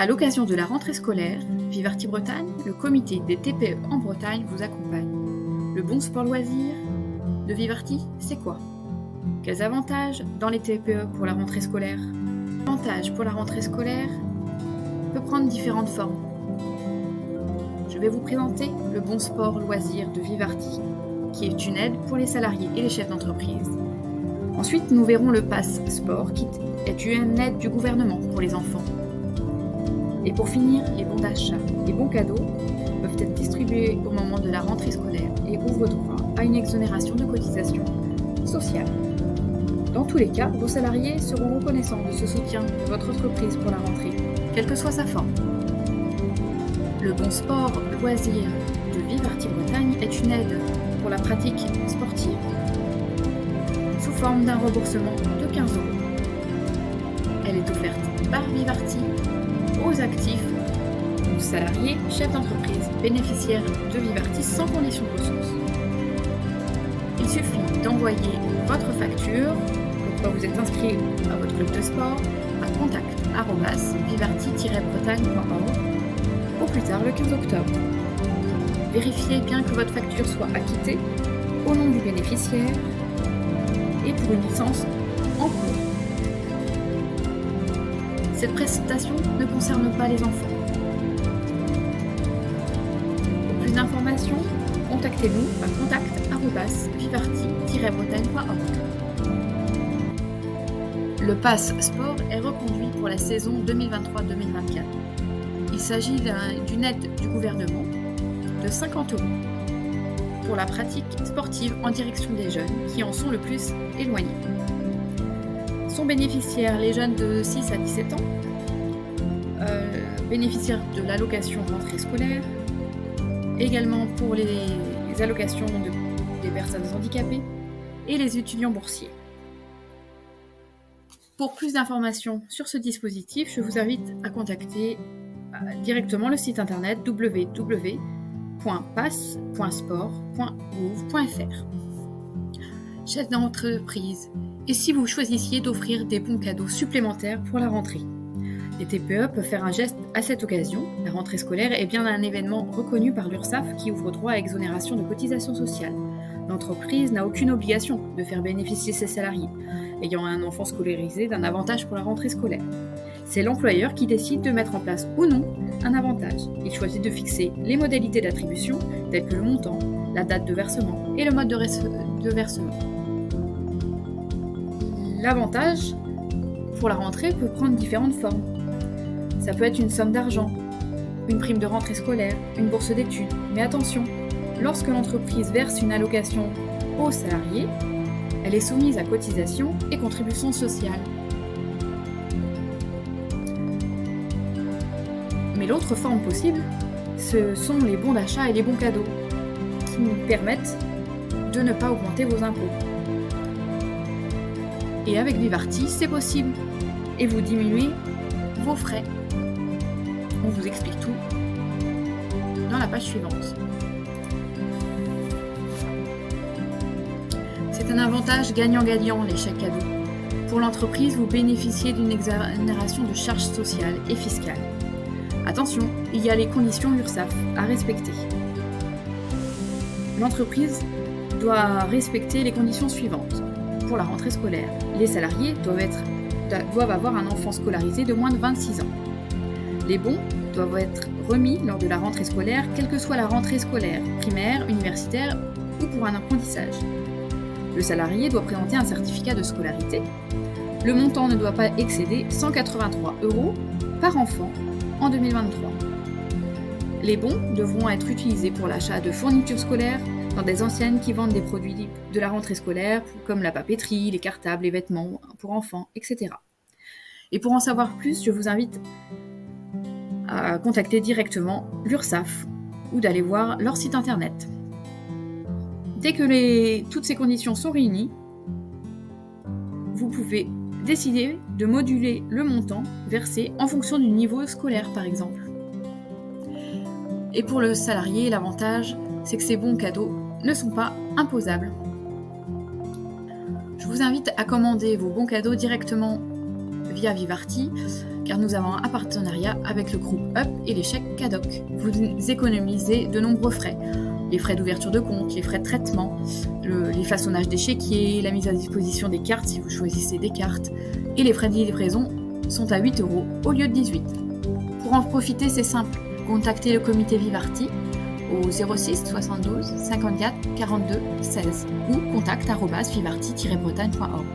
À l'occasion de la rentrée scolaire, Vivarti Bretagne, le comité des TPE en Bretagne vous accompagne. Le bon sport loisir de Vivarti, c'est quoi? Quels avantages dans les TPE pour la rentrée scolaire? L'avantage pour la rentrée scolaire peut prendre différentes formes. Je vais vous présenter le bon sport loisir de Vivarti, qui est une aide pour les salariés et les chefs d'entreprise. Ensuite, nous verrons le pass sport, qui est une aide du gouvernement pour les enfants. Et pour finir, les bons d'achat, les bons cadeaux peuvent être distribués au moment de la rentrée scolaire et ouvrent droit à une exonération de cotisation sociale. Dans tous les cas, vos salariés seront reconnaissants de ce soutien de votre entreprise pour la rentrée, quelle que soit sa forme. Le bon sport loisir de Vivarti Bretagne est une aide pour la pratique sportive, sous forme d'un remboursement de 15 €. Elle est offerte par Vivarti aux actifs, aux salariés, chefs d'entreprise, bénéficiaires de Vivarti sans condition de ressources. Il suffit d'envoyer votre facture, pourquoi vous êtes inscrit à votre club de sport, à contact@vivarti-bretagne.org au plus tard le 15 octobre. Vérifiez bien que votre facture soit acquittée au nom du bénéficiaire et pour une licence en cours. Cette prestation ne concerne pas les enfants. Pour plus d'informations, contactez-nous à contact@vivarti-bretagne.org. Le pass sport est reconduit pour la saison 2023-2024. Il s'agit d'une aide du gouvernement de 50 € pour la pratique sportive en direction des jeunes qui en sont le plus éloignés. Sont bénéficiaires les jeunes de 6 à 17 ans, bénéficiaires de l'allocation rentrée scolaire, également pour les allocations des personnes handicapées et les étudiants boursiers. Pour plus d'informations sur ce dispositif, je vous invite à contacter directement le site internet www.pass.sport.gouv.fr. Chef d'entreprise, et si vous choisissiez d'offrir des bons cadeaux supplémentaires pour la rentrée? Les TPE peuvent faire un geste à cette occasion. La rentrée scolaire est bien un événement reconnu par l'URSSAF qui ouvre droit à exonération de cotisation sociale. L'entreprise n'a aucune obligation de faire bénéficier ses salariés ayant un enfant scolarisé d'un avantage pour la rentrée scolaire. C'est l'employeur qui décide de mettre en place ou non un avantage. Il choisit de fixer les modalités d'attribution, telles que le montant, la date de versement et le mode de versement. L'avantage pour la rentrée peut prendre différentes formes. Ça peut être une somme d'argent, une prime de rentrée scolaire, une bourse d'études. Mais attention, lorsque l'entreprise verse une allocation aux salariés, elle est soumise à cotisation et contribution sociale. Mais l'autre forme possible, ce sont les bons d'achat et les bons cadeaux, qui nous permettent de ne pas augmenter vos impôts. Et avec Vivarti, c'est possible. Et vous diminuez vos frais. On vous explique tout dans la page suivante. C'est un avantage gagnant-gagnant, les chèques cadeaux. Pour l'entreprise, vous bénéficiez d'une exonération de charges sociales et fiscales. Attention, il y a les conditions URSSAF à respecter. L'entreprise doit respecter les conditions suivantes. Pour la rentrée scolaire, les salariés doivent avoir un enfant scolarisé de moins de 26 ans. Les bons doivent être remis lors de la rentrée scolaire, quelle que soit la rentrée scolaire, primaire, universitaire ou pour un apprentissage. Le salarié doit présenter un certificat de scolarité. Le montant ne doit pas excéder 183 € par enfant en 2023. Les bons devront être utilisés pour l'achat de fournitures scolaires dans des enseignes qui vendent des produits de la rentrée scolaire, comme la papeterie, les cartables, les vêtements pour enfants, etc. Et pour en savoir plus, je vous invite à contacter directement l'URSSAF ou d'aller voir leur site internet. Dès que toutes ces conditions sont réunies, vous pouvez décider de moduler le montant versé en fonction du niveau scolaire, par exemple. Et pour le salarié, l'avantage, c'est que ces bons cadeaux ne sont pas imposables. Je vous invite à commander vos bons cadeaux directement via Vivarti, car nous avons un partenariat avec le groupe UP et les chèques CADOC. Vous économisez de nombreux frais. Les frais d'ouverture de compte, les frais de traitement, les façonnages des chéquiers, la mise à disposition des cartes si vous choisissez des cartes, et les frais de livraison sont à 8 € au lieu de 18. Pour en profiter, c'est simple. Contactez le comité Vivarti au 06 72 54 42 16 ou contact@vivarti-bretagne.org.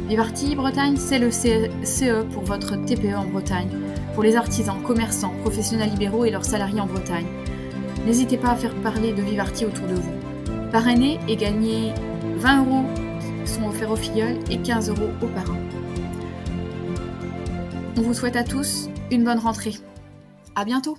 Vivarti Bretagne, c'est le CE pour votre TPE en Bretagne, pour les artisans, commerçants, professionnels libéraux et leurs salariés en Bretagne. N'hésitez pas à faire parler de Vivarti autour de vous. Parrainez et gagnez 20 € qui sont offerts aux filleuls et 15 € aux parents. On vous souhaite à tous une bonne rentrée. À bientôt!